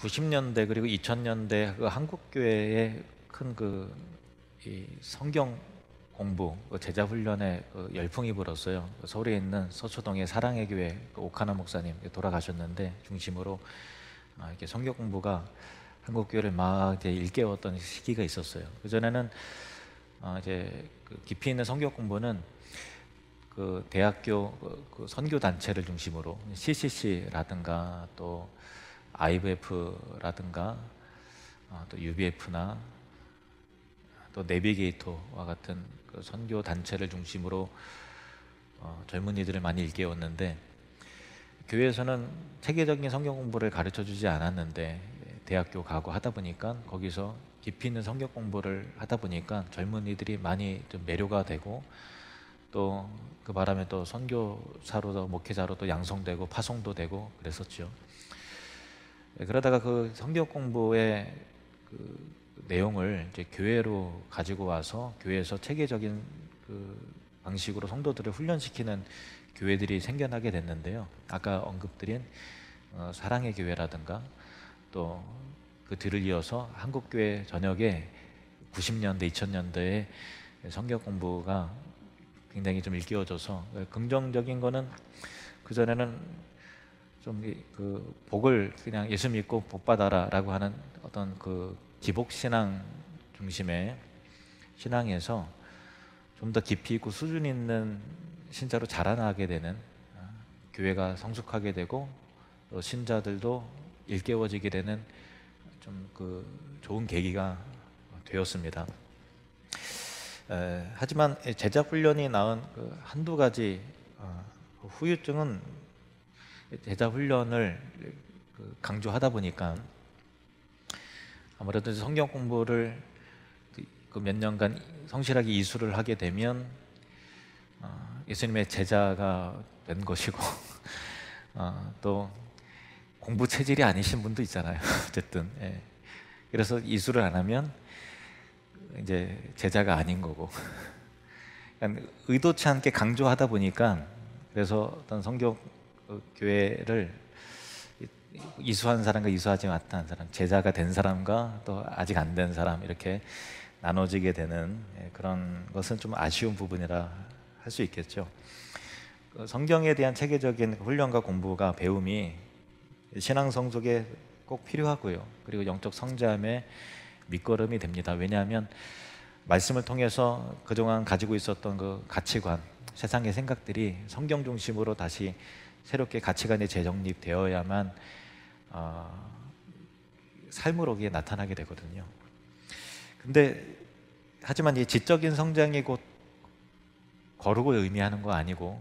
90년대 그리고 2000년대 그 한국 교회의 큰 이 성경 공부, 제자 훈련에 열풍이 불었어요. 서울에 있는 서초동의 사랑의 교회 오카나 목사님 돌아가셨는데 중심으로 이렇게 성경 공부가 한국 교회를 막 이제 일깨웠던 시기가 있었어요. 그 전에는 이제 깊이 있는 성경 공부는 그 대학교 그 선교 단체를 중심으로 CCC라든가 또 IVF라든가 또 UBF나 또 내비게이터와 같은 그 선교 단체를 중심으로 젊은이들을 많이 일깨웠는데, 교회에서는 체계적인 성경 공부를 가르쳐 주지 않았는데 대학교 가고 하다 보니까 거기서 깊이 있는 성경 공부를 하다 보니까 젊은이들이 많이 좀 매료가 되고, 또 그 바람에 또 선교사로도 목회자로도 양성되고 파송도 되고 그랬었죠. 그러다가 그 성경 공부의 그 내용을 이제 교회로 가지고 와서 교회에서 체계적인 그 방식으로 성도들을 훈련시키는 교회들이 생겨나게 됐는데요. 아까 언급드린 사랑의 교회라든가 또 그 뒤를 이어서 한국교회 전역에 90년대, 2000년대에 성경 공부가 굉장히 좀 일깨워져서, 긍정적인 거는 그전에는 좀 그 복을 그냥 예수 믿고 복 받아라라고 하는 어떤 그 기복 신앙 중심의 신앙에서 좀 더 깊이 있고 수준 있는 신자로 자라나게 되는, 교회가 성숙하게 되고 또 신자들도 일깨워지게 되는 좀 그 좋은 계기가 되었습니다. 하지만 제자 훈련이 낳은 그 한두 가지 후유증은, 제자 훈련을 강조하다 보니까 아무래도 성경 공부를 그 몇 년간 성실하게 이수를 하게 되면 예수님의 제자가 된 것이고 또 공부 체질이 아니신 분도 있잖아요. 어쨌든 그래서 이수를 안 하면 이제 제자가 아닌 거고, 그러니까 의도치 않게 강조하다 보니까, 그래서 어떤 성경 교회를 이수한 사람과 이수하지 못한 사람, 제자가 된 사람과 또 아직 안 된 사람, 이렇게 나눠지게 되는 그런 것은 좀 아쉬운 부분이라 할 수 있겠죠. 성경에 대한 체계적인 훈련과 공부가, 배움이 신앙 성숙에 꼭 필요하고요. 그리고 영적 성장의 밑거름이 됩니다. 왜냐하면 말씀을 통해서 그동안 가지고 있었던 그 가치관, 세상의 생각들이 성경 중심으로 다시 새롭게 가치관이 재정립되어야만 삶으로 그게 나타나게 되거든요. 근데 하지만 이 지적인 성장이 곧 거룩을 의미하는 거 아니고,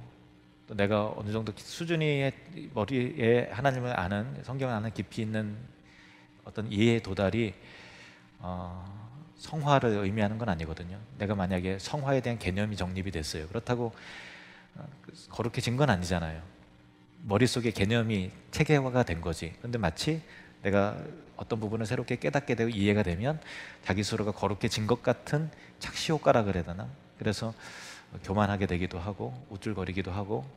또 내가 어느 정도 수준이 머리에 하나님을 아는, 성경을 아는 깊이 있는 어떤 이해의 도달이 성화를 의미하는 건 아니거든요. 내가 만약에 성화에 대한 개념이 정립이 됐어요. 그렇다고 거룩해진 건 아니잖아요. 머릿속에 개념이 체계화가 된 거지. 근데 마치 내가 어떤 부분을 새롭게 깨닫게 되고 이해가 되면 자기 스스로가 거룩해진 것 같은 착시 효과라 그래야 되나? 그래서 교만하게 되기도 하고 우쭐거리기도 하고,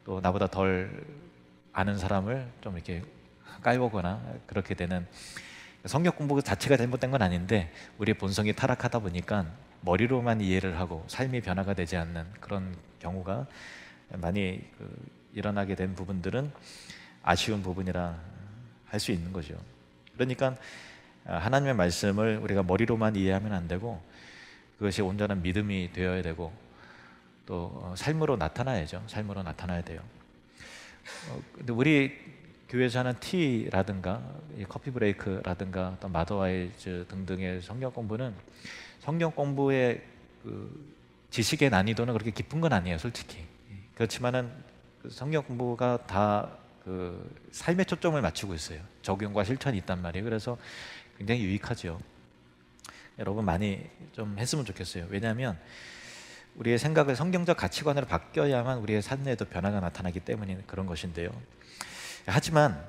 또 나보다 덜 아는 사람을 좀 이렇게 깔보거나 그렇게 되는, 성경 공부 자체가 잘못된 건 아닌데 우리의 본성이 타락하다 보니까 머리로만 이해를 하고 삶이 변화가 되지 않는 그런 경우가 많이 일어나게 된 부분들은 아쉬운 부분이라 할 수 있는 거죠. 그러니까 하나님의 말씀을 우리가 머리로만 이해하면 안 되고, 그것이 온전한 믿음이 되어야 되고 또 삶으로 나타나야죠. 삶으로 나타나야 돼요. 근데 우리 교회에서 하는 티라든가 커피 브레이크라든가 또 마더와이즈 등등의 성경 공부는, 성경 공부의 그 지식의 난이도는 그렇게 깊은 건 아니에요, 솔직히. 그렇지만은 성경 공부가 다 그 삶에 초점을 맞추고 있어요. 적용과 실천이 있단 말이에요. 그래서 굉장히 유익하죠. 여러분 많이 좀 했으면 좋겠어요. 왜냐하면 우리의 생각을 성경적 가치관으로 바뀌어야만 우리의 삶에도 변화가 나타나기 때문에 그런 것인데요. 하지만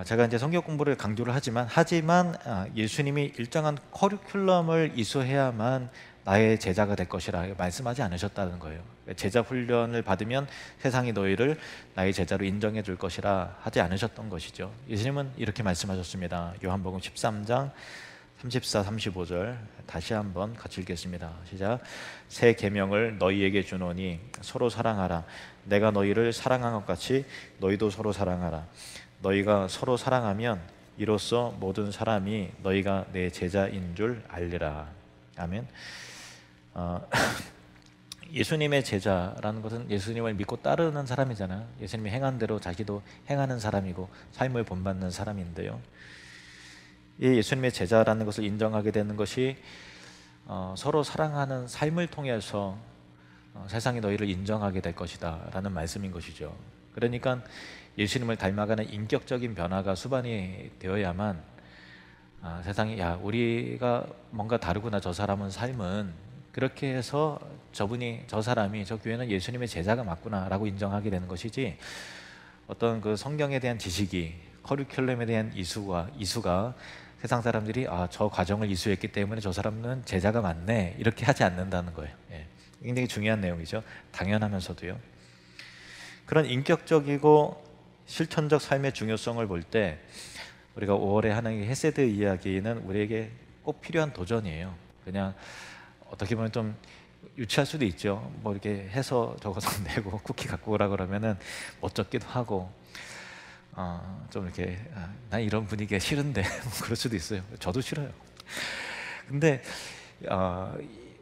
제가 이제 성경 공부를 강조를 하지만 예수님이 일정한 커리큘럼을 이수해야만 나의 제자가 될 것이라 말씀하지 않으셨다는 거예요. 제자 훈련을 받으면 세상이 너희를 나의 제자로 인정해 줄 것이라 하지 않으셨던 것이죠. 예수님은 이렇게 말씀하셨습니다. 요한복음 13장 34, 35절 다시 한번 같이 읽겠습니다. 시작. 새 계명을 너희에게 주노니 서로 사랑하라. 내가 너희를 사랑한 것 같이 너희도 서로 사랑하라. 너희가 서로 사랑하면 이로써 모든 사람이 너희가 내 제자인 줄 알리라. 아멘. 예수님의 제자라는 것은 예수님을 믿고 따르는 사람이잖아요. 예수님이 행한 대로 자기도 행하는 사람이고 삶을 본받는 사람인데요. 이 예수님의 제자라는 것을 인정하게 되는 것이 서로 사랑하는 삶을 통해서 세상이 너희를 인정하게 될 것이다 라는 말씀인 것이죠. 그러니까 예수님을 닮아가는 인격적인 변화가 수반이 되어야만 세상이 야 우리가 뭔가 다르구나, 저 사람은 삶은 그렇게 해서 저분이, 저 사람이, 저 교회는 예수님의 제자가 맞구나 라고 인정하게 되는 것이지, 어떤 그 성경에 대한 지식이, 커리큘럼에 대한 이수가 세상 사람들이 저 과정을 이수했기 때문에 저 사람은 제자가 맞네 이렇게 하지 않는다는 거예요. 예. 굉장히 중요한 내용이죠. 당연하면서도요. 그런 인격적이고 실천적 삶의 중요성을 볼 때 우리가 5월에 하는 헤세드 이야기는 우리에게 꼭 필요한 도전이에요. 그냥 어떻게 보면 좀 유치할 수도 있죠. 뭐 이렇게 해서 적어서 내고 쿠키 갖고 오라 그러면은 멋쩍기도 하고 좀 이렇게 난 이런 분위기가 싫은데 그럴 수도 있어요. 저도 싫어요. 근데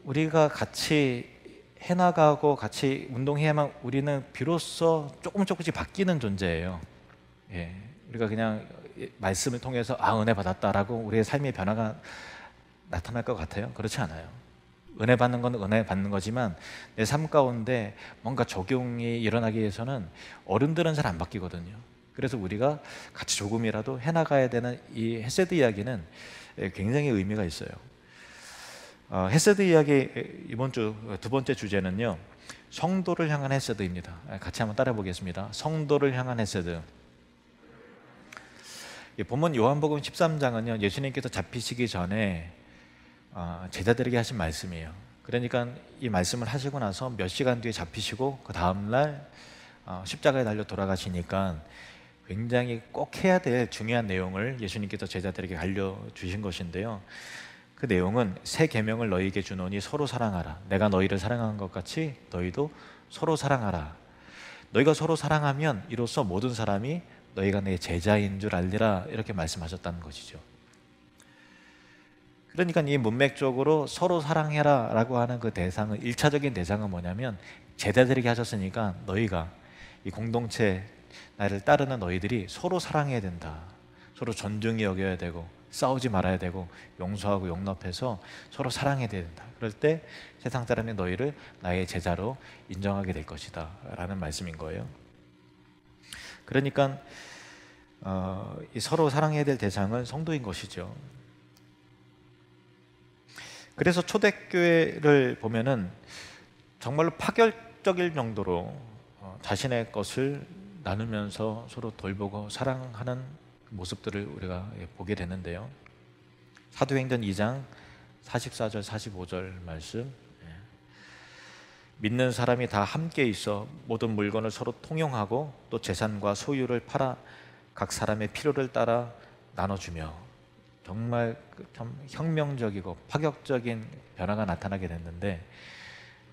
우리가 같이 해나가고 같이 운동해야만 우리는 비로소 조금씩 바뀌는 존재예요. 예, 우리가 그냥 말씀을 통해서 은혜 받았다라고 우리의 삶의 변화가 나타날 것 같아요? 그렇지 않아요. 은혜 받는 건 은혜 받는 거지만 내 삶 가운데 뭔가 적용이 일어나기 위해서는 어른들은 잘 안 바뀌거든요. 그래서 우리가 같이 조금이라도 해나가야 되는 이 헤세드 이야기는 굉장히 의미가 있어요. 헤세드 이야기 이번 주 두 번째 주제는요, 성도를 향한 헤세드입니다. 같이 한번 따라 보겠습니다. 성도를 향한 헤세드. 본문 요한복음 13장은요 예수님께서 잡히시기 전에 제자들에게 하신 말씀이에요. 그러니까 이 말씀을 하시고 나서 몇 시간 뒤에 잡히시고 그 다음날 십자가에 달려 돌아가시니까 굉장히 꼭 해야 될 중요한 내용을 예수님께서 제자들에게 알려주신 것인데요. 그 내용은 새 계명을 너희에게 주노니 서로 사랑하라. 내가 너희를 사랑한 것 같이 너희도 서로 사랑하라. 너희가 서로 사랑하면 이로써 모든 사람이 너희가 내 제자인 줄 알리라, 이렇게 말씀하셨다는 것이죠. 그러니까 이 문맥적으로 서로 사랑해라 라고 하는 그 대상은, 1차적인 대상은 뭐냐면 제자들에게 하셨으니까 너희가, 이 공동체 나를 따르는 너희들이 서로 사랑해야 된다, 서로 존중히 여겨야 되고 싸우지 말아야 되고 용서하고 용납해서 서로 사랑해야 된다. 그럴 때 세상 사람이 너희를 나의 제자로 인정하게 될 것이다 라는 말씀인 거예요. 그러니까 이 서로 사랑해야 될 대상은 성도인 것이죠. 그래서 초대교회를 보면은 정말로 파격적일 정도로 자신의 것을 나누면서 서로 돌보고 사랑하는 모습들을 우리가 보게 되는데요. 사도행전 2장 44절 45절 말씀, 믿는 사람이 다 함께 있어 모든 물건을 서로 통용하고 또 재산과 소유를 팔아 각 사람의 필요를 따라 나눠주며, 정말 참 혁명적이고 파격적인 변화가 나타나게 됐는데,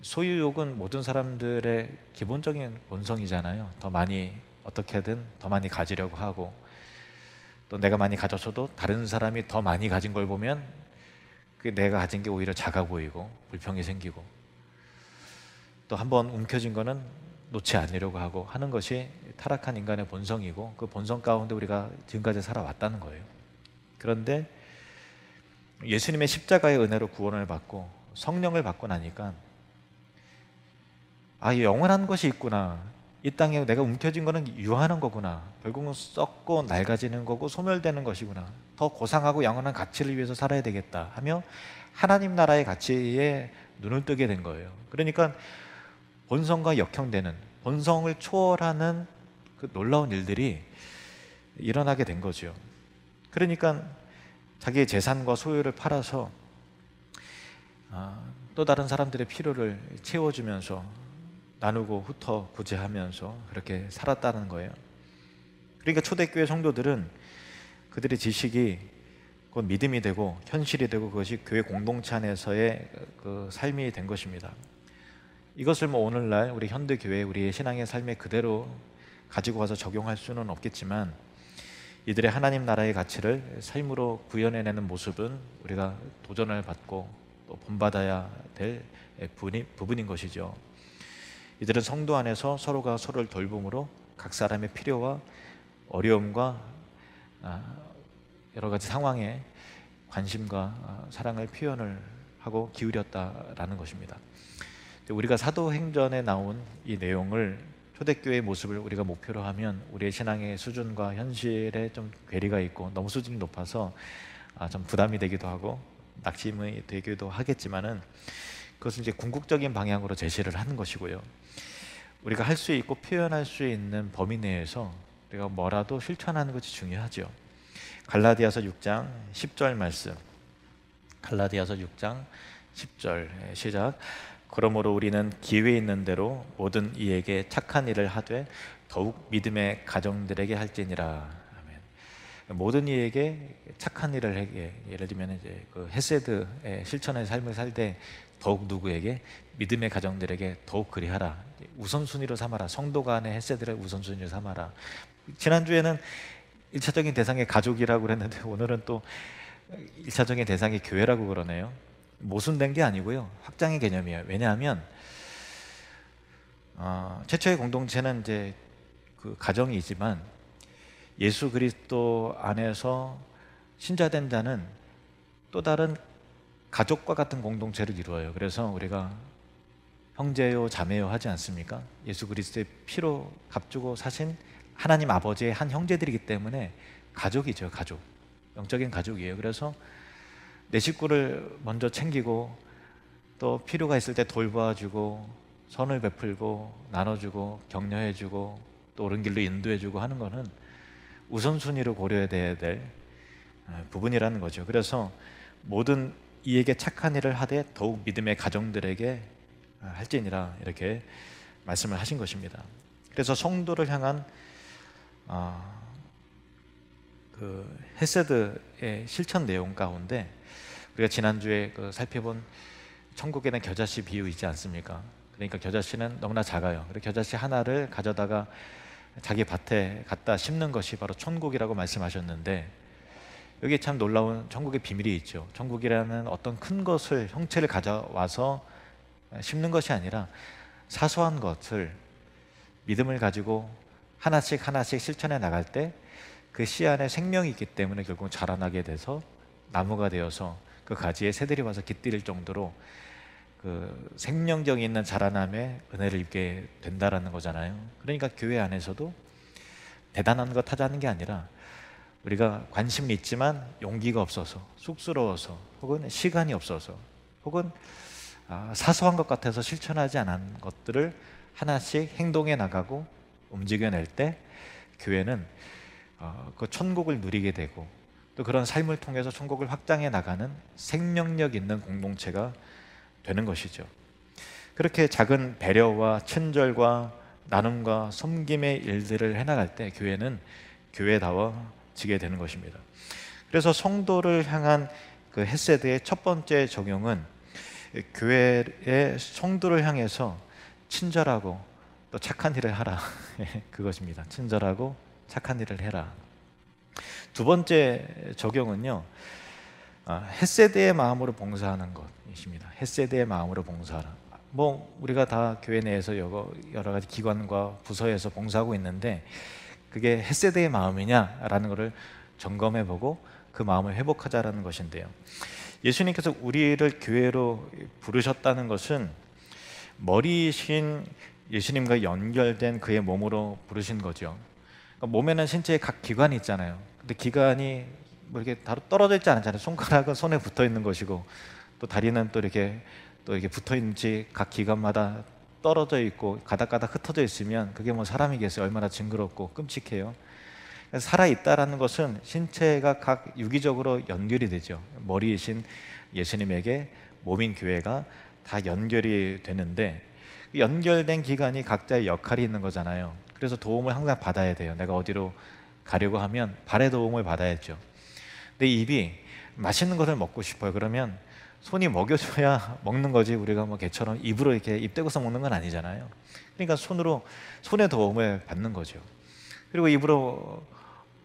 소유욕은 모든 사람들의 기본적인 본성이잖아요. 더 많이, 어떻게든 더 많이 가지려고 하고, 또 내가 많이 가졌어도 다른 사람이 더 많이 가진 걸 보면 그 내가 가진 게 오히려 작아 보이고 불평이 생기고, 또 한번 움켜진 거는 놓지 않으려고 하고 하는 것이 타락한 인간의 본성이고, 그 본성 가운데 우리가 지금까지 살아왔다는 거예요. 그런데 예수님의 십자가의 은혜로 구원을 받고 성령을 받고 나니까 이 영원한 것이 있구나, 이 땅에 내가 움켜진 거는 유한한 거구나, 결국은 썩고 낡아지는 거고 소멸되는 것이구나, 더 고상하고 영원한 가치를 위해서 살아야 되겠다 하며 하나님 나라의 가치에 눈을 뜨게 된 거예요. 그러니까 본성과 역형되는, 본성을 초월하는 그 놀라운 일들이 일어나게 된 거죠. 그러니까 자기의 재산과 소유를 팔아서 또 다른 사람들의 필요를 채워주면서 나누고 흩어 구제하면서 그렇게 살았다는 거예요. 그러니까 초대교회 성도들은 그들의 지식이 곧 믿음이 되고 현실이 되고 그것이 교회 공동체 안에서의 그 삶이 된 것입니다. 이것을 뭐 오늘날 우리 현대교회 우리의 신앙의 삶에 그대로 가지고 와서 적용할 수는 없겠지만 이들의 하나님 나라의 가치를 삶으로 구현해내는 모습은 우리가 도전을 받고 또 본받아야 될 부분인 것이죠. 이들은 성도 안에서 서로가 서로를 돌봄으로 각 사람의 필요와 어려움과 여러 가지 상황에 관심과 사랑을 표현을 하고 기울였다라는 것입니다. 우리가 사도행전에 나온 이 내용을 초대교회의 모습을 우리가 목표로 하면 우리의 신앙의 수준과 현실에 좀 괴리가 있고 너무 수준이 높아서 좀 부담이 되기도 하고 낙심이 되기도 하겠지만은 그것은 이제 궁극적인 방향으로 제시를 하는 것이고요. 우리가 할 수 있고 표현할 수 있는 범위 내에서 우리가 뭐라도 실천하는 것이 중요하죠. 갈라디아서 6장 10절 말씀. 갈라디아서 6장 10절 시작. 그러므로 우리는 기회 있는 대로 모든 이에게 착한 일을 하되 더욱 믿음의 가정들에게 할지니라. 아멘. 모든 이에게 착한 일을 하게, 예를 들면 이제 그 헤세드의 실천의 삶을 살 때 더욱 누구에게 믿음의 가정들에게 더욱 그리하라. 우선순위로 삼아라. 성도 간의 헤세드를 우선순위로 삼아라. 지난주에는 1차적인 대상이 가족이라고 그랬는데 오늘은 또 1차적인 대상이 교회라고 그러네요. 모순된 게 아니고요, 확장의 개념이에요. 왜냐하면 최초의 공동체는 이제 그 가정이지만 예수 그리스도 안에서 신자된 자는 또 다른 가족과 같은 공동체를 이루어요. 그래서 우리가 형제요 자매요 하지 않습니까? 예수 그리스도의 피로 값주고 사신 하나님 아버지의 한 형제들이기 때문에 가족이죠. 가족, 영적인 가족이에요. 그래서 내 식구를 먼저 챙기고 또 필요가 있을 때 돌봐주고 선을 베풀고 나눠주고 격려해주고 또 옳은 길로 인도해주고 하는 것은 우선순위로 고려해야 될 부분이라는 거죠. 그래서 모든 이에게 착한 일을 하되 더욱 믿음의 가정들에게 할지니라, 이렇게 말씀을 하신 것입니다. 그래서 성도를 향한 그 헤세드의 실천 내용 가운데 우리가 지난주에 살펴본 천국에는 겨자씨 비유 있지 않습니까? 그러니까 겨자씨는 너무나 작아요. 그리고 겨자씨 하나를 가져다가 자기 밭에 갖다 심는 것이 바로 천국이라고 말씀하셨는데, 여기 참 놀라운 천국의 비밀이 있죠. 천국이라는 어떤 큰 것을, 형체를 가져와서 심는 것이 아니라 사소한 것을 믿음을 가지고 하나씩 하나씩 실천해 나갈 때 그 씨 안에 생명이 있기 때문에 결국 자라나게 돼서 나무가 되어서 그 가지에 새들이 와서 깃들일 정도로 그 생명력 있는 자라남의 은혜를 입게 된다라는 거잖아요. 그러니까 교회 안에서도 대단한 것 하자는 게 아니라 우리가 관심은 있지만 용기가 없어서, 쑥스러워서, 혹은 시간이 없어서, 혹은 사소한 것 같아서 실천하지 않은 것들을 하나씩 행동해 나가고 움직여낼 때 교회는 그 천국을 누리게 되고 또 그런 삶을 통해서 천국을 확장해 나가는 생명력 있는 공동체가 되는 것이죠. 그렇게 작은 배려와 친절과 나눔과 섬김의 일들을 해나갈 때 교회는 교회다워지게 되는 것입니다. 그래서 성도를 향한 그 헤세드의 첫 번째 적용은 교회의 성도를 향해서 친절하고 또 착한 일을 하라. 그것입니다. 친절하고 착한 일을 해라. 두 번째 적용은요, 헤세드의 마음으로 봉사하는 것입니다. 헤세드의 마음으로 봉사하라. 뭐 우리가 다 교회 내에서 여러 가지 기관과 부서에서 봉사하고 있는데 그게 헤세드의 마음이냐라는 것을 점검해보고 그 마음을 회복하자라는 것인데요, 예수님께서 우리를 교회로 부르셨다는 것은 머리이신 예수님과 연결된 그의 몸으로 부르신 거죠. 그러니까 몸에는 신체의 각 기관이 있잖아요. 근데 기관이 뭐 이렇게 다 떨어져 있지 않잖아요. 손가락은 손에 붙어 있는 것이고 또 다리는 또 이렇게 붙어 있는지 각 기관마다 떨어져 있고 가닥가닥 흩어져 있으면 그게 뭐 사람이겠어요. 얼마나 징그럽고 끔찍해요. 살아 있다라는 것은 신체가 각 유기적으로 연결이 되죠. 머리이신 예수님에게 몸인 교회가 다 연결이 되는데 연결된 기관이 각자의 역할이 있는 거잖아요. 그래서 도움을 항상 받아야 돼요. 내가 어디로 가려고 하면 발의 도움을 받아야죠. 근데 입이 맛있는 것을 먹고 싶어요. 그러면 손이 먹여줘야 먹는 거지, 우리가 뭐 개처럼 입으로 이렇게 입 대고서 먹는 건 아니잖아요. 그러니까 손의 도움을 받는 거죠. 그리고 입으로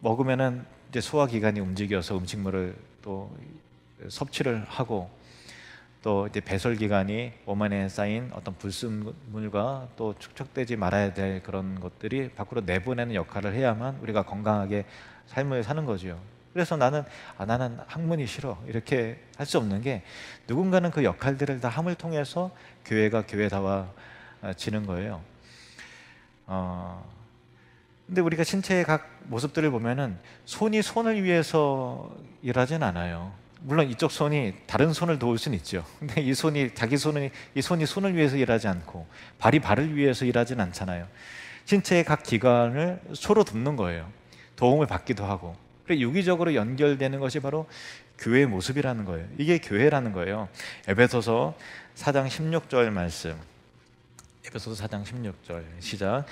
먹으면은 이제 소화기관이 움직여서 음식물을 또 섭취를 하고, 또 이제 배설기관이 몸 안에 쌓인 어떤 불순물과 또 축적되지 말아야 될 그런 것들이 밖으로 내보내는 역할을 해야만 우리가 건강하게 삶을 사는 거죠. 그래서 나는 학문이 싫어 이렇게 할 수 없는 게, 누군가는 그 역할들을 다 함을 통해서 교회가 교회다워지는 거예요. 근데 우리가 신체의 각 모습들을 보면은 손이 손을 위해서 일하진 않아요. 물론 이쪽 손이 다른 손을 도울 수는 있죠. 근데 이 손이 손을 위해서 일하지 않고 발이 발을 위해서 일하진 않잖아요. 신체의 각 기관을 서로 돕는 거예요. 도움을 받기도 하고. 그리고 유기적으로 연결되는 것이 바로 교회의 모습이라는 거예요. 이게 교회라는 거예요. 에베소서 4장 16절 말씀. 에베소서 4장 16절 시작.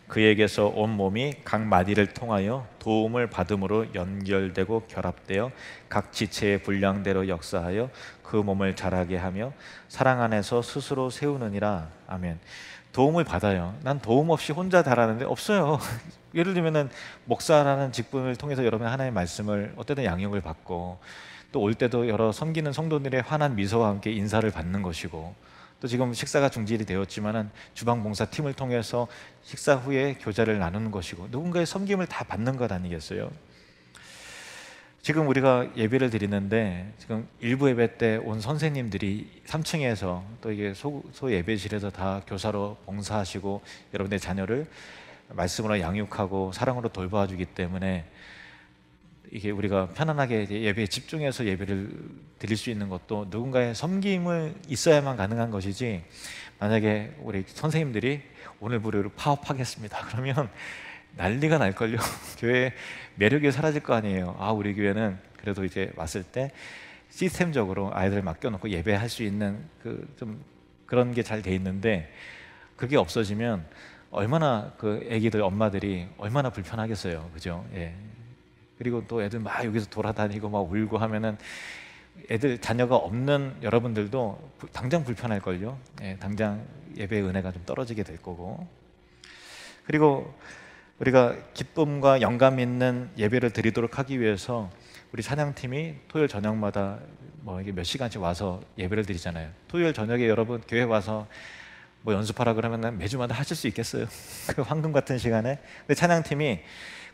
그에게서 온 몸이 각 마디를 통하여 도움을 받음으로 연결되고 결합되어 각 지체의 분량대로 역사하여 그 몸을 자라게 하며 사랑 안에서 스스로 세우느니라. 아멘. 도움을 받아요. 난 도움 없이 혼자 달하는데 없어요. 예를 들면은 목사라는 직분을 통해서 여러분 하나님의 말씀을 어쨌든 양육을 받고, 또 올 때도 여러 섬기는 성도들의 환한 미소와 함께 인사를 받는 것이고, 또 지금 식사가 중지이 되었지만은 주방 봉사 팀을 통해서 식사 후에 교제를 나누는 것이고, 누군가의 섬김을 다 받는 것 아니겠어요? 지금 우리가 예배를 드리는데, 지금 일부 예배 때 온 선생님들이 3층에서 또 이게 소 예배실에서 다 교사로 봉사하시고 여러분의 자녀를 말씀으로 양육하고 사랑으로 돌봐주기 때문에 이게 우리가 편안하게 예배에 집중해서 예배를 드릴 수 있는 것도 누군가의 섬김을 있어야만 가능한 것이지, 만약에 우리 선생님들이 오늘 무료로 파업하겠습니다 그러면 난리가 날걸요. 교회 매력이 사라질 거 아니에요. 우리 교회는 그래도 이제 왔을 때 시스템적으로 아이들 맡겨놓고 예배할 수 있는 좀 그런 게 잘 돼 있는데, 그게 없어지면 얼마나 그 애기들 엄마들이 얼마나 불편하겠어요, 그죠? 예. 그리고 또 애들 막 여기서 돌아다니고 막 울고 하면은 애들 자녀가 없는 여러분들도 당장 불편할 걸요. 예, 당장 예배의 은혜가 좀 떨어지게 될 거고. 그리고 우리가 기쁨과 영감 있는 예배를 드리도록 하기 위해서 우리 찬양팀이 토요일 저녁마다 뭐 이게 몇 시간씩 와서 예배를 드리잖아요. 토요일 저녁에 여러분 교회 와서 뭐 연습하라 그러면 매주마다 하실 수 있겠어요? 그 황금 같은 시간에. 근데 찬양팀이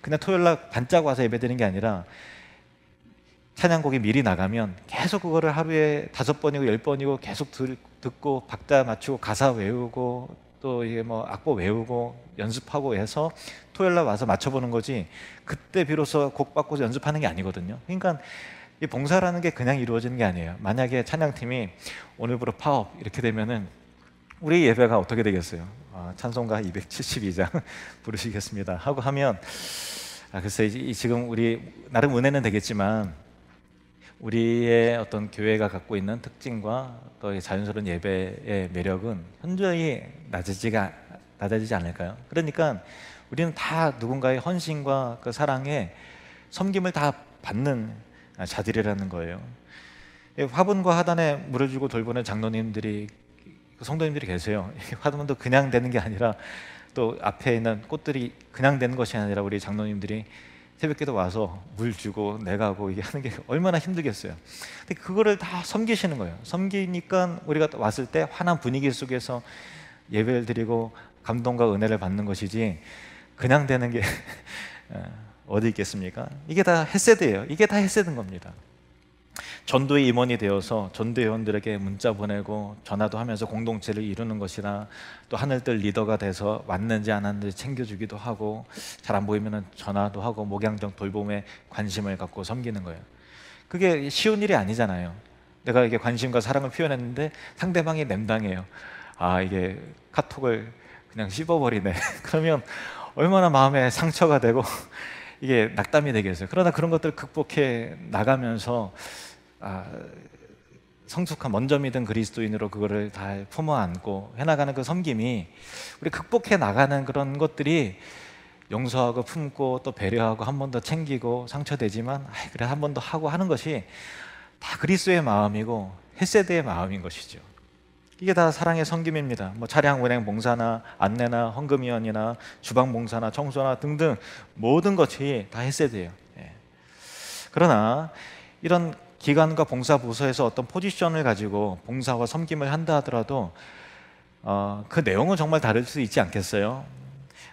그냥 토요일 날 반짝 와서 예배 드리는 게 아니라, 찬양곡이 미리 나가면 계속 그거를 하루에 5번이고 10번이고 계속 듣고 박자 맞추고 가사 외우고 또 이게 뭐 악보 외우고 연습하고 해서 토요일 날 와서 맞춰보는 거지, 그때 비로소 곡 바꿔서 연습하는 게 아니거든요. 그러니까 이 봉사라는 게 그냥 이루어지는 게 아니에요. 만약에 찬양팀이 오늘부로 파업 이렇게 되면은 우리 예배가 어떻게 되겠어요? 찬송가 272장 부르시겠습니다 하고 하면, 글쎄 지금 우리 나름 은혜는 되겠지만 우리의 어떤 교회가 갖고 있는 특징과 또 자연스러운 예배의 매력은 현저히 낮아지지 않을까요? 그러니까 우리는 다 누군가의 헌신과 그 사랑에 섬김을 다 받는 자들이라는 거예요. 화분과 하단에 물을 주고 돌보는 장로님들이, 성도님들이 계세요. 화분도 그냥 되는 게 아니라, 또 앞에 있는 꽃들이 그냥 되는 것이 아니라 우리 장로님들이 새벽기도 와서 물 주고 내가고 이게 하는 게 얼마나 힘들겠어요. 근데 그거를 다 섬기시는 거예요. 섬기니까 우리가 왔을 때 환한 분위기 속에서 예배를 드리고 감동과 은혜를 받는 것이지, 그냥 되는 게 어디 있겠습니까? 이게 다 헤세드예요. 이게 다 헤세드인 겁니다. 전도의 임원이 되어서 전도회원들에게 문자 보내고 전화도 하면서 공동체를 이루는 것이나, 또 하늘들 리더가 돼서 왔는지 안 왔는지 챙겨주기도 하고, 잘 안 보이면 전화도 하고 목양정 돌봄에 관심을 갖고 섬기는 거예요. 그게 쉬운 일이 아니잖아요. 내가 이게 관심과 사랑을 표현했는데 상대방이 냉담해요. 이게 카톡을 그냥 씹어버리네 그러면 얼마나 마음에 상처가 되고 이게 낙담이 되겠어요. 그러나 그런 것들을 극복해 나가면서 성숙한 먼저 믿은 그리스도인으로 그거를 다 품어 안고 해나가는 그 섬김이 우리 극복해 나가는 그런 것들이 용서하고 품고 또 배려하고 한 번 더 챙기고 상처되지만 그래 한 번 더 하고 하는 것이 다 그리스도의 마음이고 헤세드의 마음인 것이죠. 이게 다 사랑의 섬김입니다. 뭐 차량 운행 봉사나 안내나 헌금위원이나 주방 봉사나 청소나 등등 모든 것이 다 헤세드예요. 예. 그러나 이런 기관과 봉사 부서에서 어떤 포지션을 가지고 봉사와 섬김을 한다 하더라도 그 내용은 정말 다를 수 있지 않겠어요?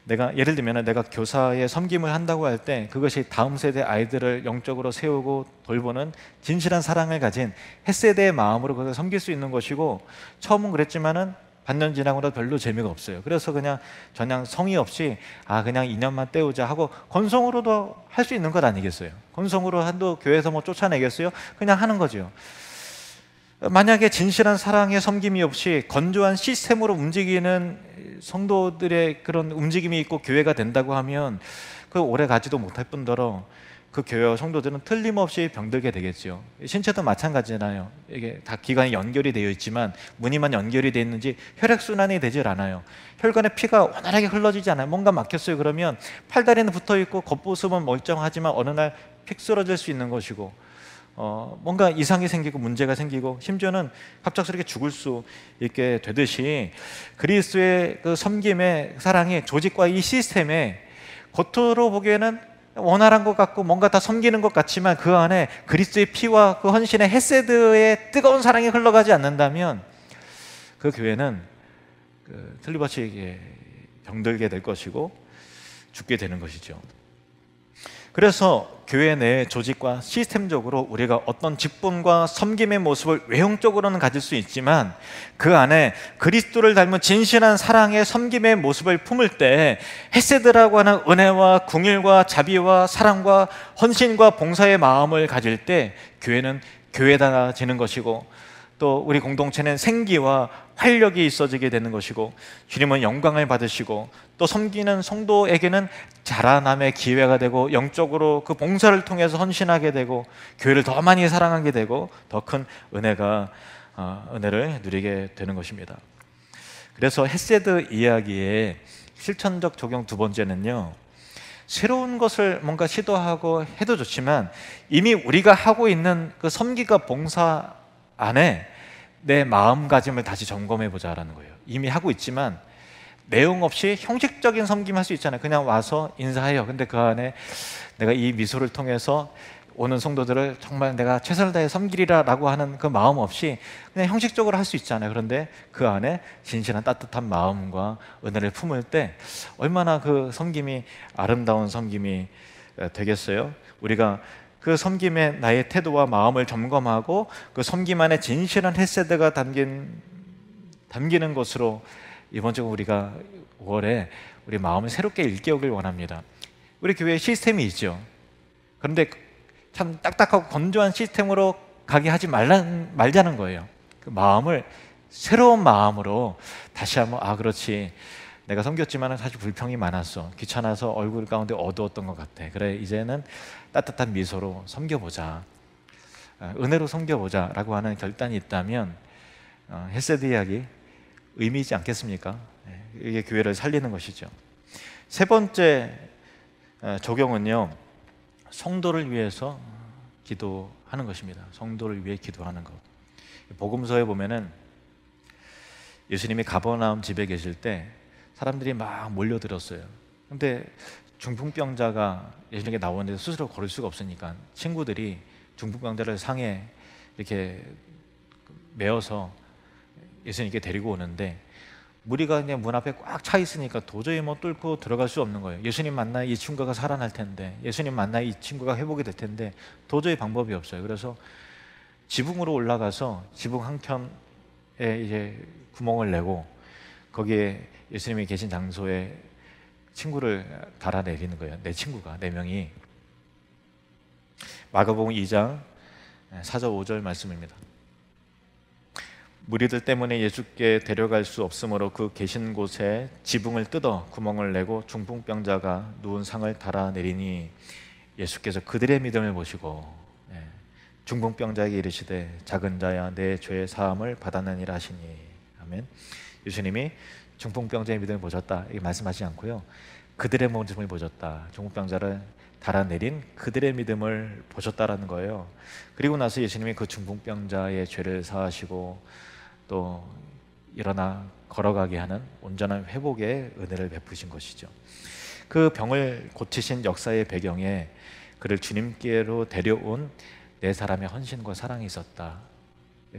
내가 예를 들면 내가 교사의 섬김을 한다고 할 때 그것이 다음 세대 아이들을 영적으로 세우고 돌보는 진실한 사랑을 가진 햇세대의 마음으로 그걸 섬길 수 있는 것이고, 처음은 그랬지만은 반년 지나고도 별로 재미가 없어요. 그래서 그냥 전혀 성의 없이 그냥 2년만 때우자 하고 건성으로도 할 수 있는 것 아니겠어요? 건성으로 한도 교회에서 뭐 쫓아내겠어요? 그냥 하는 거죠. 만약에 진실한 사랑의 섬김이 없이 건조한 시스템으로 움직이는 성도들의 그런 움직임이 있고 교회가 된다고 하면 그 오래 가지도 못할 뿐더러 그 교회와 성도들은 틀림없이 병들게 되겠죠. 신체도 마찬가지잖아요. 이게 다 기관이 연결이 되어 있지만 무늬만 연결이 되어 있는지 혈액순환이 되질 않아요. 혈관에 피가 원활하게 흘러지지 않아요. 뭔가 막혔어요. 그러면 팔다리는 붙어있고 겉모습은 멀쩡하지만 어느 날 픽 쓰러질 수 있는 것이고, 뭔가 이상이 생기고 문제가 생기고 심지어는 갑작스럽게 죽을 수 있게 되듯이, 그리스도의 그 섬김의 사랑이 조직과 이 시스템에 겉으로 보기에는 원활한 것 같고 뭔가 다 섬기는 것 같지만 그 안에 그리스도의 피와 그 헌신의 헤세드의 뜨거운 사랑이 흘러가지 않는다면 그 교회는 틀림없이 병들게 될 것이고 죽게 되는 것이죠. 그래서 교회 내 조직과 시스템적으로 우리가 어떤 직분과 섬김의 모습을 외형적으로는 가질 수 있지만 그 안에 그리스도를 닮은 진실한 사랑의 섬김의 모습을 품을 때 헤세드라고 하는 은혜와 긍휼과 자비와 사랑과 헌신과 봉사의 마음을 가질 때 교회는 교회다워지는 것이고, 또 우리 공동체는 생기와 활력이 있어지게 되는 것이고, 주님은 영광을 받으시고 또 섬기는 성도에게는 자라남의 기회가 되고 영적으로 그 봉사를 통해서 헌신하게 되고 교회를 더 많이 사랑하게 되고 더 큰 은혜를 누리게 되는 것입니다. 그래서 헤세드 이야기의 실천적 적용 두 번째는요, 새로운 것을 뭔가 시도하고 해도 좋지만 이미 우리가 하고 있는 그 섬기가 봉사 안에 내 마음가짐을 다시 점검해 보자라는 거예요. 이미 하고 있지만 내용 없이 형식적인 섬김 할 수 있잖아요. 그냥 와서 인사해요. 근데 그 안에 내가 이 미소를 통해서 오는 성도들을 정말 내가 최선을 다해 섬기리라 라고 하는 그 마음 없이 그냥 형식적으로 할 수 있잖아요. 그런데 그 안에 진실한 따뜻한 마음과 은혜를 품을 때 얼마나 그 섬김이 아름다운 섬김이 되겠어요. 우리가 그 섬김에 나의 태도와 마음을 점검하고 그 섬김 안에 진실한 헤세드가 담기는 것으로 이번 주 우리가 5월에 우리 마음을 새롭게 일깨우길 원합니다. 우리 교회에 시스템이 있죠. 그런데 참 딱딱하고 건조한 시스템으로 가게 하지 말자는 거예요. 그 마음을 새로운 마음으로 다시 한번 그렇지, 내가 섬겼지만 사실 불평이 많았어, 귀찮아서 얼굴 가운데 어두웠던 것 같아, 그래 이제는 따뜻한 미소로 섬겨보자, 은혜로 섬겨보자 라고 하는 결단이 있다면 헤세드 이야기 의미 있지 않겠습니까? 이게 교회를 살리는 것이죠. 세 번째 적용은요, 성도를 위해서 기도하는 것입니다. 성도를 위해 기도하는 것. 복음서에 보면은 예수님이 가버나움 집에 계실 때 사람들이 막 몰려들었어요. 근데 중풍병자가 예수님께 나오는데 스스로 걸을 수가 없으니까 친구들이 중풍병자를 상에 이렇게 메어서 예수님께 데리고 오는데 무리가 그냥 문 앞에 꽉 차 있으니까 도저히 뭐 뚫고 들어갈 수 없는 거예요. 예수님 만나야 이 친구가 살아날 텐데, 예수님 만나야 이 친구가 회복이 될 텐데 도저히 방법이 없어요. 그래서 지붕으로 올라가서 지붕 한켠에 이제 구멍을 내고 거기에 예수님이 계신 장소에 친구를 달아내리는 거예요. 내 친구가, 4명이. 마가복음 2장 4절 5절 말씀입니다. 무리들 때문에 예수께 데려갈 수 없으므로 그 계신 곳에 지붕을 뜯어 구멍을 내고 중풍병자가 누운 상을 달아내리니 예수께서 그들의 믿음을 보시고 중풍병자에게 이르시되 작은 자야 내 죄 사함을 받았느니라 하시니. 아멘. 예수님이 중풍병자의 믿음을 보셨다 이렇게 말씀하시지 않고요, 그들의 믿음을 보셨다, 중풍병자를 달아내린 그들의 믿음을 보셨다라는 거예요. 그리고 나서 예수님이 그 중풍병자의 죄를 사하시고 또 일어나 걸어가게 하는 온전한 회복의 은혜를 베푸신 것이죠. 그 병을 고치신 역사의 배경에 그를 주님께로 데려온 네 사람의 헌신과 사랑이 있었다,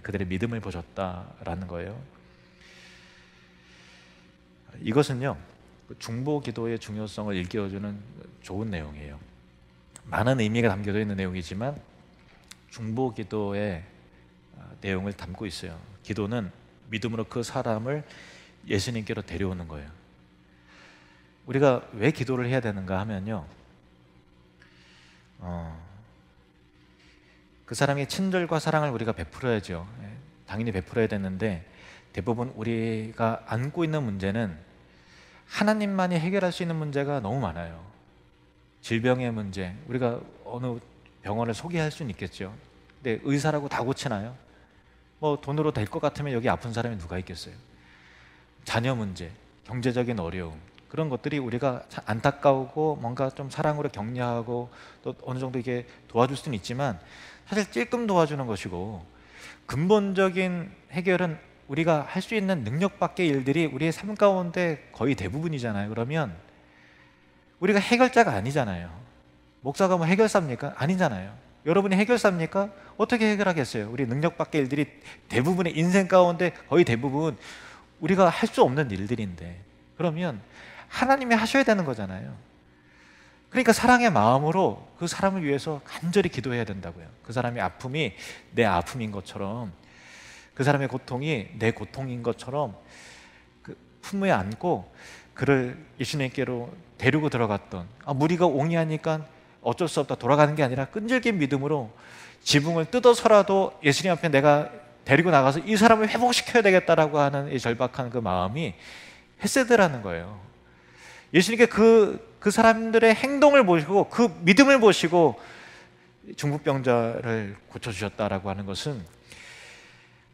그들의 믿음을 보셨다라는 거예요. 이것은요, 중보 기도의 중요성을 일깨워주는 좋은 내용이에요. 많은 의미가 담겨져 있는 내용이지만 중보 기도의 내용을 담고 있어요. 기도는 믿음으로 그 사람을 예수님께로 데려오는 거예요. 우리가 왜 기도를 해야 되는가 하면요, 그 사람의 친절과 사랑을 우리가 베풀어야죠. 당연히 베풀어야 되는데 대부분 우리가 안고 있는 문제는 하나님만이 해결할 수 있는 문제가 너무 많아요. 질병의 문제, 우리가 어느 병원을 소개할 수는 있겠죠. 근데 의사라고 다 고치나요? 뭐 돈으로 될 것 같으면 여기 아픈 사람이 누가 있겠어요? 자녀 문제, 경제적인 어려움, 그런 것들이 우리가 안타까우고 뭔가 좀 사랑으로 격려하고 또 어느 정도 이게 도와줄 수는 있지만 사실 찔끔 도와주는 것이고, 근본적인 해결은 우리가 할 수 있는 능력 밖의 일들이 우리의 삶 가운데 거의 대부분이잖아요. 그러면 우리가 해결자가 아니잖아요. 목사가 뭐 해결사입니까? 아니잖아요. 여러분이 해결사입니까? 어떻게 해결하겠어요? 우리 능력 밖의 일들이 대부분의 인생 가운데 거의 대부분 우리가 할 수 없는 일들인데, 그러면 하나님이 하셔야 되는 거잖아요. 그러니까 사랑의 마음으로 그 사람을 위해서 간절히 기도해야 된다고요. 그 사람의 아픔이 내 아픔인 것처럼, 그 사람의 고통이 내 고통인 것처럼 그 품에 안고 그를 예수님께로 데리고 들어갔던, 무리가 옹이하니까 어쩔 수 없다 돌아가는 게 아니라 끈질긴 믿음으로 지붕을 뜯어서라도 예수님 앞에 내가 데리고 나가서 이 사람을 회복시켜야 되겠다라고 하는 이 절박한 그 마음이 헤세드라는 거예요. 예수님께 그 사람들의 행동을 보시고 그 믿음을 보시고 중풍병자를 고쳐주셨다라고 하는 것은,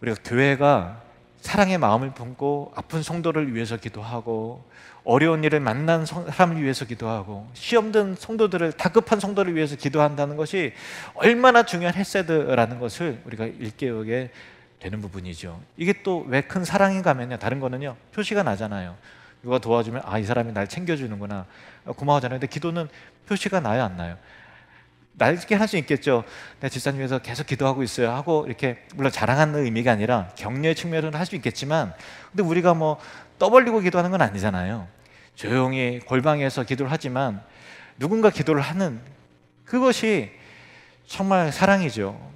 우리가 교회가 사랑의 마음을 품고 아픈 성도를 위해서 기도하고 어려운 일을 만난 사람을 위해서 기도하고 시험 든 성도들을, 다급한 성도를 위해서 기도한다는 것이 얼마나 중요한 헤세드라는 것을 우리가 일깨우게 되는 부분이죠. 이게 또 왜 큰 사랑인가 하면요, 다른 거는요 표시가 나잖아요. 누가 도와주면 이 사람이 날 챙겨주는구나, 고마워하잖아요. 근데 기도는 표시가 나요, 안 나요? 날게 할 수 있겠죠. 내가 집사님 위해서 계속 기도하고 있어요 하고 이렇게, 물론 자랑하는 의미가 아니라 격려의 측면으로는 할 수 있겠지만, 근데 우리가 뭐 떠벌리고 기도하는 건 아니잖아요. 조용히 골방에서 기도를 하지만 누군가 기도를 하는 그것이 정말 사랑이죠.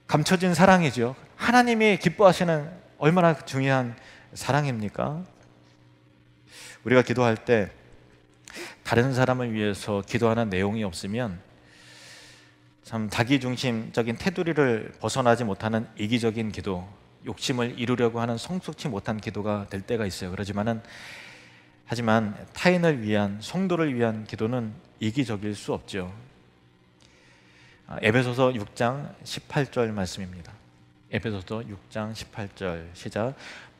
감춰진 사랑이죠. 하나님이 기뻐하시는 얼마나 중요한 사랑입니까? 우리가 기도할 때 다른 사람을 위해서 기도하는 내용이 없으면 참 자기중심적인 테두리를 벗어나지 못하는 이기적인 기도, 욕심을 이루려고 하는 성숙치 못한 기도가 될 때가 있어요. 하지만 타인을 위한, 성도를 위한 기도는 이기적일 수 없죠. 에베소서 6장 18절 말씀입니다. 에베소서 6장 18절 시작.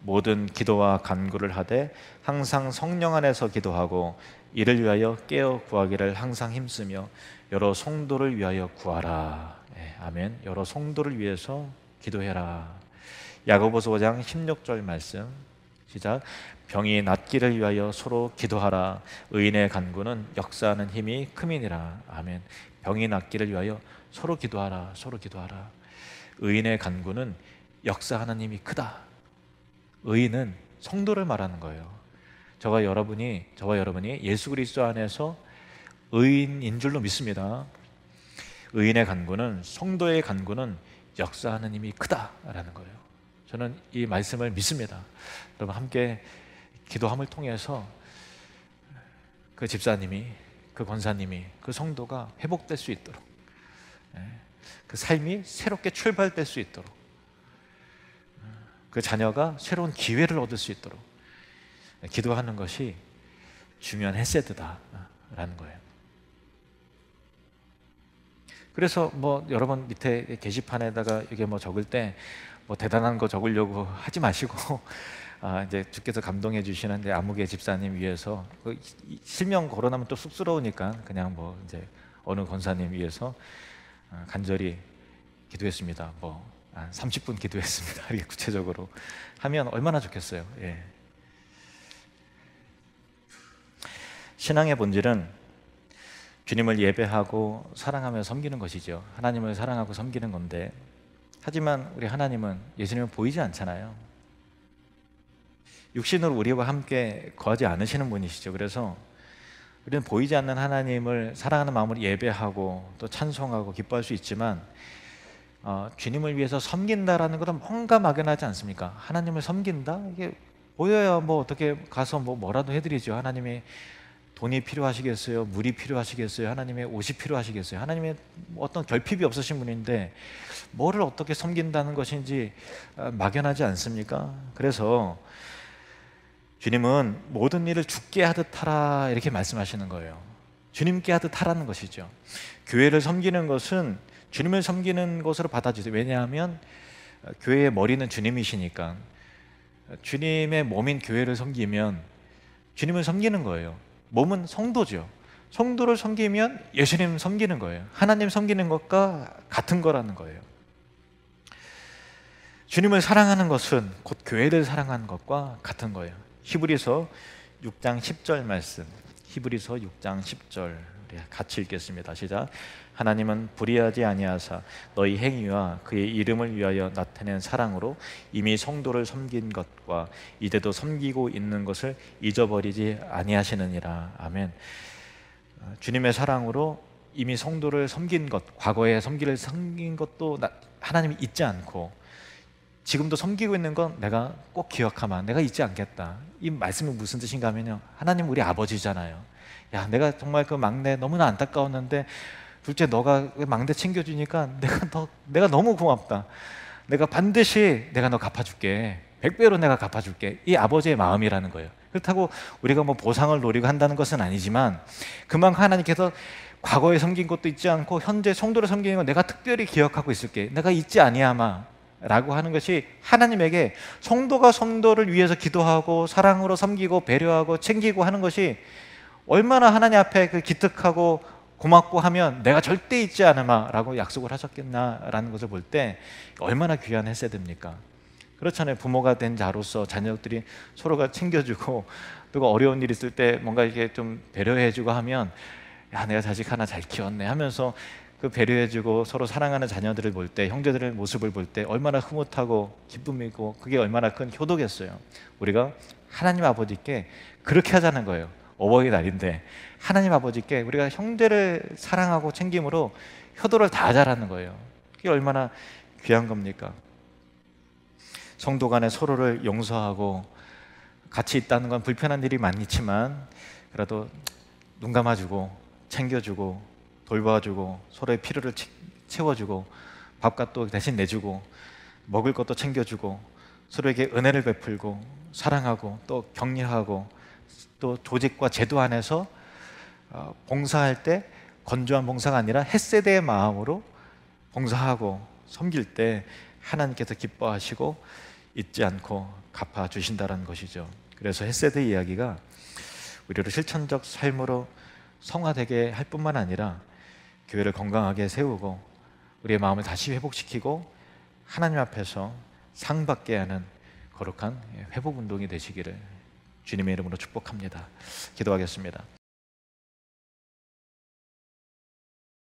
모든 기도와 간구를 하되 항상 성령 안에서 기도하고 이를 위하여 깨어 구하기를 항상 힘쓰며 여러 성도를 위하여 구하라. 아멘. 여러 성도를 위해서 기도해라. 야고보서 5장 16절 말씀 시작. 병이 낫기를 위하여 서로 기도하라. 의인의 간구는 역사하는 힘이 큼이니라. 아멘. 병이 낫기를 위하여 서로 기도하라. 서로 기도하라. 의인의 간구는 역사하는 힘이 크다. 의인은 성도를 말하는 거예요. 저와 여러분이 예수 그리스도 안에서 의인인 줄로 믿습니다. 의인의 간구는, 성도의 간구는 역사하는 힘이 크다라는 거예요. 저는 이 말씀을 믿습니다. 여러분 함께 기도함을 통해서 그 집사님이, 그 권사님이, 그 성도가 회복될 수 있도록, 그 삶이 새롭게 출발될 수 있도록, 그 자녀가 새로운 기회를 얻을 수 있도록 기도하는 것이 중요한 헤세드다라는 거예요. 그래서 뭐 여러분 밑에 게시판에다가 이게 뭐 적을 때 뭐 대단한 거 적으려고 하지 마시고 이제 주께서 감동해 주시는 이제 아무개 집사님 위해서 실명 거론하면 또 쑥스러우니까 그냥 뭐 이제 어느 권사님 위해서 간절히 기도했습니다. 뭐 30분 기도했습니다. 이렇게 구체적으로 하면 얼마나 좋겠어요. 예. 신앙의 본질은 주님을 예배하고 사랑하며 섬기는 것이죠. 하나님을 사랑하고 섬기는 건데, 하지만 우리 하나님은, 예수님은 보이지 않잖아요. 육신으로 우리와 함께 거하지 않으시는 분이시죠. 그래서 우리는 보이지 않는 하나님을 사랑하는 마음으로 예배하고 또 찬송하고 기뻐할 수 있지만, 주님을 위해서 섬긴다라는 것은 뭔가 막연하지 않습니까? 하나님을 섬긴다? 이게 보여야 뭐 어떻게 가서 뭐라도 해드리죠. 하나님이 돈이 필요하시겠어요? 물이 필요하시겠어요? 하나님의 옷이 필요하시겠어요? 하나님의 어떤 결핍이 없으신 분인데 뭐를 어떻게 섬긴다는 것인지 막연하지 않습니까? 그래서 주님은 모든 일을 주께 하듯 하라 이렇게 말씀하시는 거예요. 주님께 하듯 하라는 것이죠. 교회를 섬기는 것은 주님을 섬기는 것으로 받아주세요. 왜냐하면 교회의 머리는 주님이시니까. 주님의 몸인 교회를 섬기면 주님을 섬기는 거예요. 몸은 성도죠. 성도를 섬기면 예수님 섬기는 거예요. 하나님 섬기는 것과 같은 거라는 거예요. 주님을 사랑하는 것은 곧 교회를 사랑하는 것과 같은 거예요. 히브리서 6장 10절 말씀, 히브리서 6장 10절 같이 읽겠습니다. 시작. 하나님은 불의하지 아니하사 너희 행위와 그의 이름을 위하여 나타낸 사랑으로 이미 성도를 섬긴 것과 이제도 섬기고 있는 것을 잊어버리지 아니하시느니라. 아멘. 주님의 사랑으로 이미 성도를 섬긴 것, 과거에 섬긴 것도 하나님이 잊지 않고 지금도 섬기고 있는 건 내가 꼭 기억하마. 내가 잊지 않겠다. 이 말씀이 무슨 뜻인가 하면요, 하나님 우리 아버지잖아요. 야, 내가 정말 그 막내 너무나 안타까웠는데 둘째 너가 막내 챙겨주니까 내가 너무 고맙다. 내가 반드시 내가 너 갚아줄게. 100배로 내가 갚아줄게. 이 아버지의 마음이라는 거예요. 그렇다고 우리가 뭐 보상을 노리고 한다는 것은 아니지만, 그만큼 하나님께서 과거에 섬긴 것도 잊지 않고 현재 성도를 섬기는 건 내가 특별히 기억하고 있을게. 내가 잊지 아니하마 라고 하는 것이 하나님에게 성도가 성도를 위해서 기도하고 사랑으로 섬기고 배려하고 챙기고 하는 것이 얼마나 하나님 앞에 기특하고 고맙고 하면 내가 절대 잊지 않으마 라고 약속을 하셨겠나라는 것을 볼 때 얼마나 귀한 헤세드입니까? 그렇잖아요. 부모가 된 자로서 자녀들이 서로가 챙겨주고, 누가 어려운 일 있을 때 뭔가 이게 좀 배려해주고 하면, 야, 내가 자식 하나 잘 키웠네 하면서 그 배려해주고 서로 사랑하는 자녀들을 볼 때, 형제들의 모습을 볼 때 얼마나 흐뭇하고 기쁨이고, 그게 얼마나 큰 효도겠어요. 우리가 하나님 아버지께 그렇게 하자는 거예요. 어버이날인데 하나님 아버지께 우리가 형제를 사랑하고 챙김으로 효도를 다하자라는 거예요. 그게 얼마나 귀한 겁니까? 성도 간에 서로를 용서하고 같이 있다는 건 불편한 일이 많지만, 그래도 눈 감아주고 챙겨주고 돌봐주고 서로의 필요를 채워주고 밥값도 대신 내주고 먹을 것도 챙겨주고 서로에게 은혜를 베풀고 사랑하고 또 격려하고 또 조직과 제도 안에서 봉사할 때 건조한 봉사가 아니라 헷세대의 마음으로 봉사하고 섬길 때 하나님께서 기뻐하시고 잊지 않고 갚아주신다는 것이죠. 그래서 헷세대 이야기가 우리를 실천적 삶으로 성화되게 할 뿐만 아니라 교회를 건강하게 세우고 우리의 마음을 다시 회복시키고 하나님 앞에서 상 받게 하는 거룩한 회복 운동이 되시기를 주님의 이름으로 축복합니다. 기도하겠습니다.